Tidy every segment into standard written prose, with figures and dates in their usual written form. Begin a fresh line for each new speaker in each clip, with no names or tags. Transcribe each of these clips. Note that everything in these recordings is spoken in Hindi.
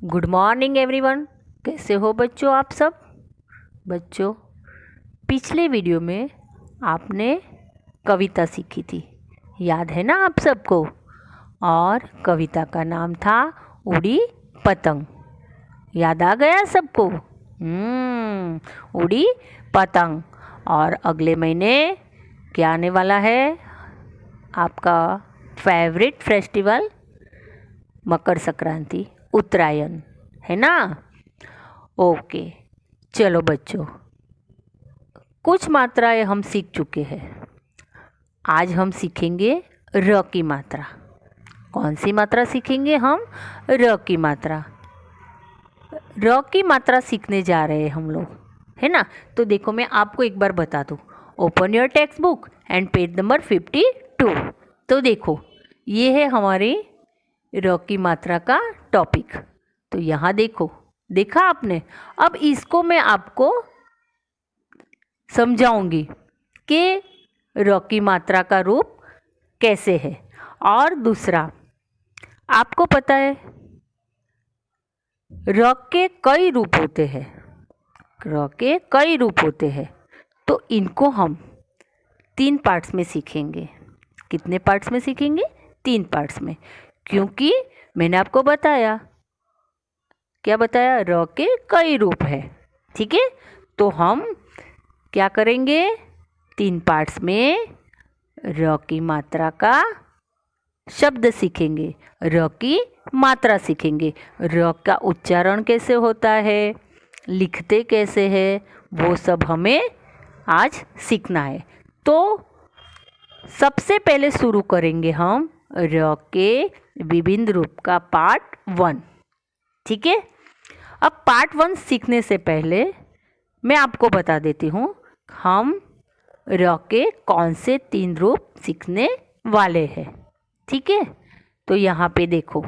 Good morning everyone. कैसे हो बच्चों आप सब। बच्चों, पिछले वीडियो में आपने कविता सीखी थी, याद है ना आप सबको। और कविता का नाम था उड़ी पतंग। याद आ गया सबको। उड़ी पतंग। और अगले महीने क्या आने वाला है, आपका फेवरेट फेस्टिवल मकर संक्रांति, उत्तरायण, है ना। ओके, चलो बच्चों, कुछ मात्राएं हम सीख चुके हैं। आज हम सीखेंगे र की मात्रा। कौन सी मात्रा सीखेंगे हम? र की मात्रा। र की मात्रा सीखने जा रहे हैं हम लोग, है ना। तो देखो, मैं आपको एक बार बता दूँ। Open your text book and page number 52। तो देखो, ये है हमारी र की मात्रा का टॉपिक। तो यहाँ देखो, देखा आपने। अब इसको मैं आपको समझाऊंगी कि र की मात्रा का रूप कैसे है। और दूसरा, आपको पता है र के कई रूप होते हैं। र के कई रूप होते हैं, तो इनको हम 3 पार्ट्स में सीखेंगे। कितने पार्ट्स में सीखेंगे? 3 पार्ट्स में, क्योंकि मैंने आपको बताया, क्या बताया? र के कई रूप है। ठीक है, तो हम क्या करेंगे? 3 पार्ट्स में र की मात्रा का शब्द सीखेंगे, र की मात्रा सीखेंगे, र का उच्चारण कैसे होता है, लिखते कैसे है, वो सब हमें आज सीखना है। तो सबसे पहले शुरू करेंगे हम र के विभिन्न रूप का पार्ट 1। ठीक है। अब पार्ट 1 सीखने से पहले मैं आपको बता देती हूँ हम र के कौन से 3 रूप सीखने वाले हैं। ठीक है, तो यहाँ पे देखो,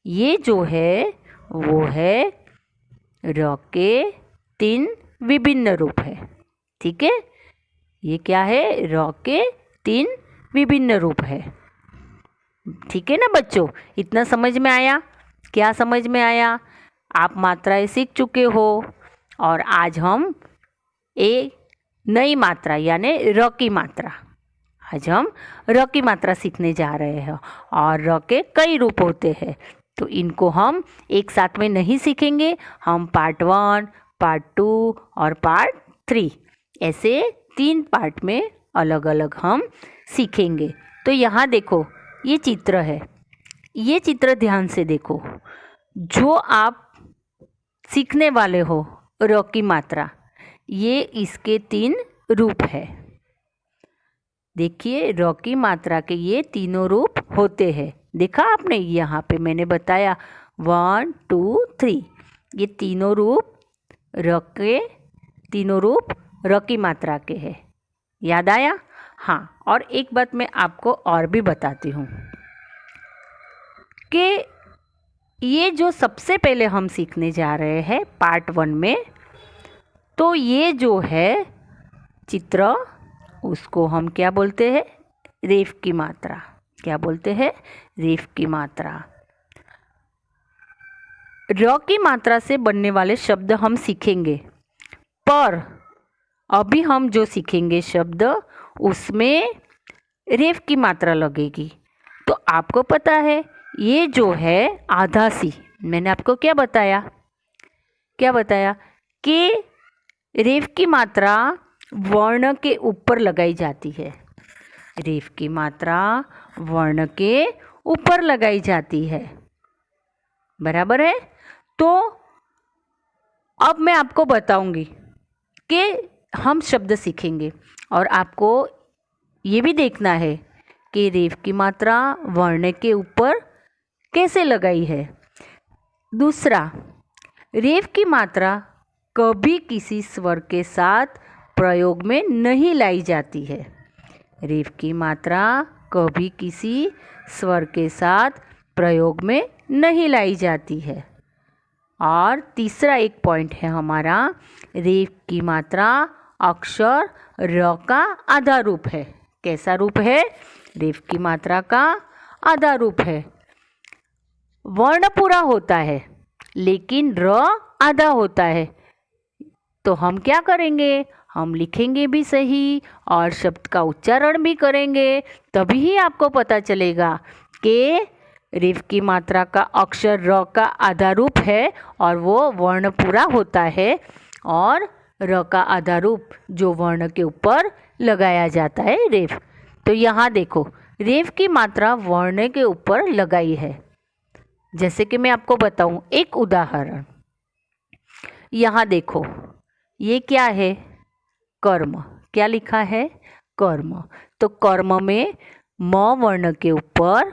ये जो है वो है र के 3 विभिन्न रूप है। ठीक है, ये क्या है? र के 3 विभिन्न रूप है। ठीक है ना बच्चों, इतना समझ में आया? क्या समझ में आया? आप मात्राएं सीख चुके हो, और आज हम एक नई मात्रा यानी र की मात्रा, आज हम र की मात्रा सीखने जा रहे हैं। और र के कई रूप होते हैं, तो इनको हम एक साथ में नहीं सीखेंगे। हम पार्ट 1, पार्ट 2 और पार्ट 3 ऐसे 3 पार्ट में अलग अलग हम सीखेंगे। तो यहाँ देखो, ये चित्र है, ये चित्र ध्यान से देखो। जो आप सीखने वाले हो र की मात्रा, ये इसके 3 रूप है। देखिए, र की मात्रा के ये तीनों रूप होते हैं। देखा आपने? यहाँ पे मैंने बताया 1, 2, 3, ये तीनों रूप र के, तीनों रूप र की मात्रा के हैं। याद आया? हाँ, और एक बात मैं आपको और भी बताती हूँ कि ये जो सबसे पहले हम सीखने जा रहे हैं पार्ट 1 में, तो ये जो है चित्र, उसको हम क्या बोलते हैं? रेफ की मात्रा। क्या बोलते हैं? रेफ की मात्रा। र की मात्रा से बनने वाले शब्द हम सीखेंगे, पर अभी हम जो सीखेंगे शब्द, उसमें रेफ की मात्रा लगेगी। तो आपको पता है, ये जो है आधासी, मैंने आपको क्या बताया? क्या बताया? कि रेफ की मात्रा वर्ण के ऊपर लगाई जाती है। रेफ की मात्रा वर्ण के ऊपर लगाई जाती है, बराबर है। तो अब मैं आपको बताऊंगी कि हम शब्द सीखेंगे, और आपको ये भी देखना है कि रेफ की मात्रा वर्ण के ऊपर कैसे लगाई है। दूसरा, रेफ की मात्रा कभी किसी स्वर के साथ प्रयोग में नहीं लाई जाती है। रेफ की मात्रा कभी किसी स्वर के साथ प्रयोग में नहीं लाई जाती है। और तीसरा एक पॉइंट है हमारा, रेफ की मात्रा अक्षर र का आधा रूप है। कैसा रूप है? रेफ की मात्रा का आधा रूप है। वर्ण पूरा होता है, लेकिन र आधा होता है। तो हम क्या करेंगे, हम लिखेंगे भी सही और शब्द का उच्चारण भी करेंगे, तभी ही आपको पता चलेगा कि रेफ की मात्रा का अक्षर र का आधा रूप है और वो वर्ण पूरा होता है, और र का आधा रूप जो वर्ण के ऊपर लगाया जाता है रेफ। तो यहाँ देखो, रेफ की मात्रा वर्ण के ऊपर लगाई है। जैसे कि मैं आपको बताऊं एक उदाहरण, यहाँ देखो, ये क्या है, कर्म। क्या लिखा है, कर्म। तो कर्म में म वर्ण के ऊपर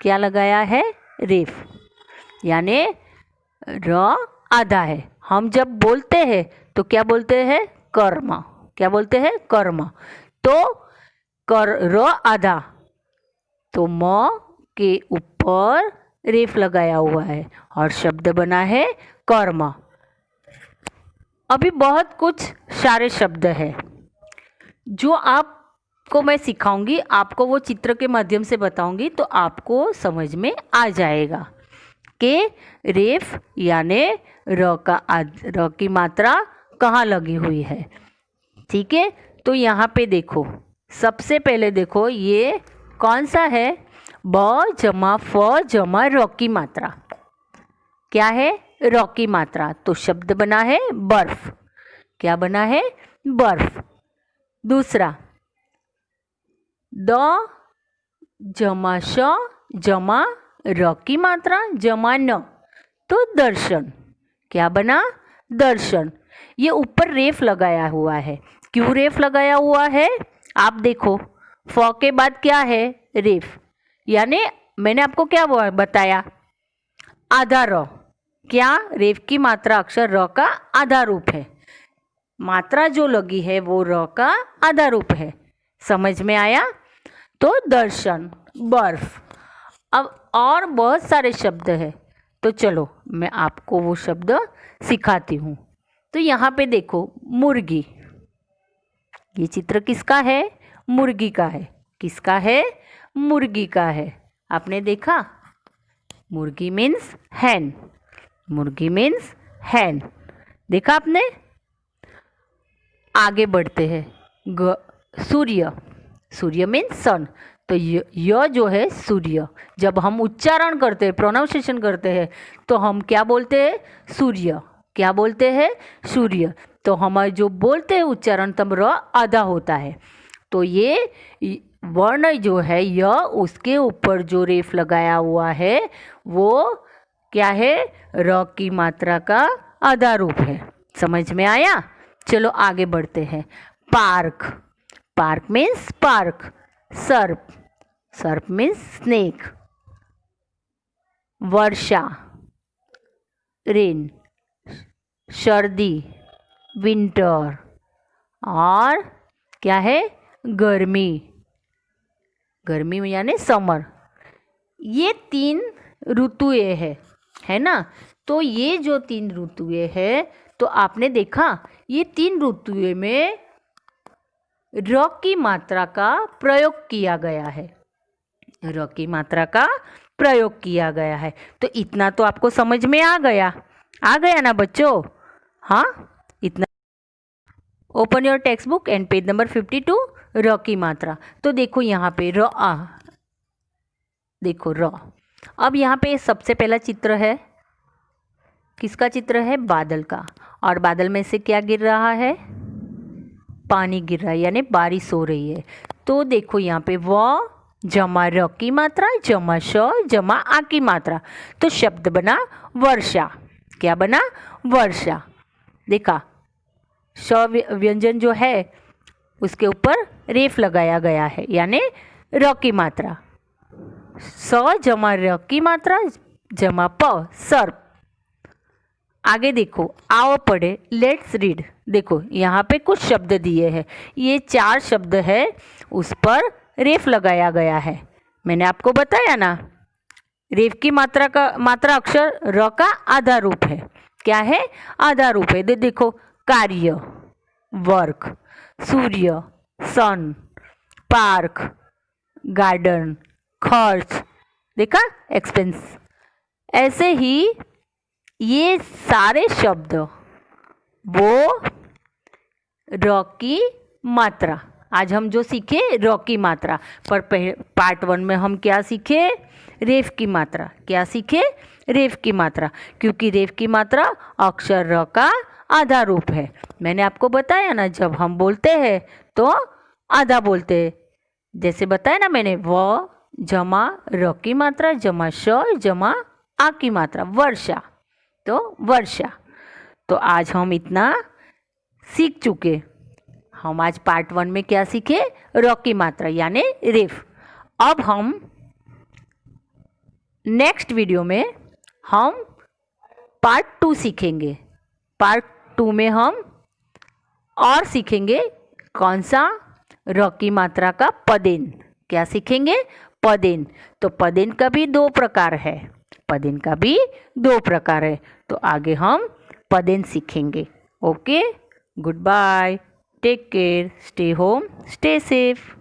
क्या लगाया है, रेफ, यानी र आधा है। हम जब बोलते हैं तो क्या बोलते हैं, कर्म। क्या बोलते हैं, कर्म। तो र आधा, तो म के ऊपर रेफ लगाया हुआ है और शब्द बना है कर्म। अभी बहुत कुछ सारे शब्द हैं जो आपको मैं सिखाऊंगी, आपको वो चित्र के माध्यम से बताऊंगी, तो आपको समझ में आ जाएगा कि रेफ यानी र की मात्रा कहाँ लगी हुई है। ठीक है, तो यहाँ पे देखो, सबसे पहले देखो ये कौन सा है, ब जमा फ जमा र की मात्रा। क्या है, र की मात्रा। तो शब्द बना है बर्फ। क्या बना है, बर्फ। दूसरा, द जमा श जमा र की मात्रा जमा न, तो दर्शन। क्या बना, दर्शन। ये ऊपर रेफ लगाया हुआ है। क्यों रेफ लगाया हुआ है, आप देखो, फ के बाद क्या है, रेफ, यानी मैंने आपको क्या बताया, आधा र। क्या, रेफ की मात्रा अक्षर र का आधा रूप है। मात्रा जो लगी है वो र का आधा रूप है। समझ में आया। तो दर्शन, बर्फ। अब और बहुत सारे शब्द हैं, तो चलो मैं आपको वो शब्द सिखाती हूँ। तो यहाँ पे देखो, मुर्गी। ये चित्र किसका है, मुर्गी का है। किसका है, मुर्गी का है। आपने देखा, मुर्गी मीन्स हैन। मुर्गी मीन्स हैन, देखा आपने। आगे बढ़ते हैं, सूर्य। सूर्य मीन्स सन। तो य जो है सूर्य, जब हम उच्चारण करते हैं, प्रोनाउंसिएशन करते हैं, तो हम क्या बोलते हैं, सूर्य। क्या बोलते हैं, सूर्य। तो हमारे जो बोलते हैं उच्चारण, तब र आधा होता है। तो ये वर्ण जो है य, उसके ऊपर जो रेफ लगाया हुआ है वो क्या है, र की मात्रा का आधा रूप है। समझ में आया। चलो आगे बढ़ते हैं। पार्क। Park means park. सर्प। सर्प मीन्स स्नेक। वर्षा, रेन। सर्दी, विंटर। और क्या है, गर्मी। गर्मी में यानी समर। ये 3 ऋतुएं है ना। तो ये जो 3 ऋतुएं है, तो आपने देखा ये 3 ऋतुएं में र की मात्रा का प्रयोग किया गया है। र की मात्रा का प्रयोग किया गया है। तो इतना तो आपको समझ में आ गया ना बच्चों। हाँ, इतना। Open your text book and page number 52, र की मात्रा। तो देखो यहाँ पे र आ, देखो र। अब यहाँ पे सबसे पहला चित्र है, किसका चित्र है, बादल का। और बादल में से क्या गिर रहा है, पानी गिर रहा है, यानी बारिश हो रही है। तो देखो यहाँ पे व जमा र की मात्रा जमा श जमा आ की मात्रा, तो शब्द बना वर्षा। क्या बना, वर्षा। देखा, श व्यंजन जो है उसके ऊपर रेफ लगाया गया है, यानी र की मात्रा। स जमा र की मात्रा जमा प, सर्प। आगे देखो, आओ पढ़े, लेट्स रीड। देखो यहाँ पे कुछ शब्द दिए हैं, ये 4 शब्द है, उस पर रेफ लगाया गया है। मैंने आपको बताया ना, रेफ की मात्रा अक्षर र का आधा रूप है। क्या है, आधा रूप है। देखो, कार्य, वर्क, सूर्य, सन, पार्क, गार्डन, खर्च। देखा, एक्सपेंस। ऐसे ही ये सारे शब्द वो र की मात्रा, आज हम जो सीखे र की मात्रा, पर पार्ट 1 में हम क्या सीखे? रेफ की मात्रा। क्या सीखे? रेफ की मात्रा, क्योंकि रेफ की मात्रा अक्षर र का आधा रूप है। मैंने आपको बताया ना, जब हम बोलते हैं तो आधा बोलते हैं। जैसे बताया ना मैंने, व जमा र की मात्रा जमा श जमा आ की मात्रा, वर्षा। तो वर्षा। तो आज हम इतना सीख चुके। हम आज पार्ट 1 में क्या सीखे? र की मात्रा यानी रेफ। अब हम नेक्स्ट वीडियो में हम पार्ट 2 सीखेंगे। पार्ट 2 में हम और सीखेंगे कौन सा? र की मात्रा का पदेन। क्या सीखेंगे? पदेन। तो पदेन का भी 2 प्रकार है। पदेन का भी 2 प्रकार है। तो आगे हम पदेन सीखेंगे। Okay, goodbye, take care, stay home, stay safe.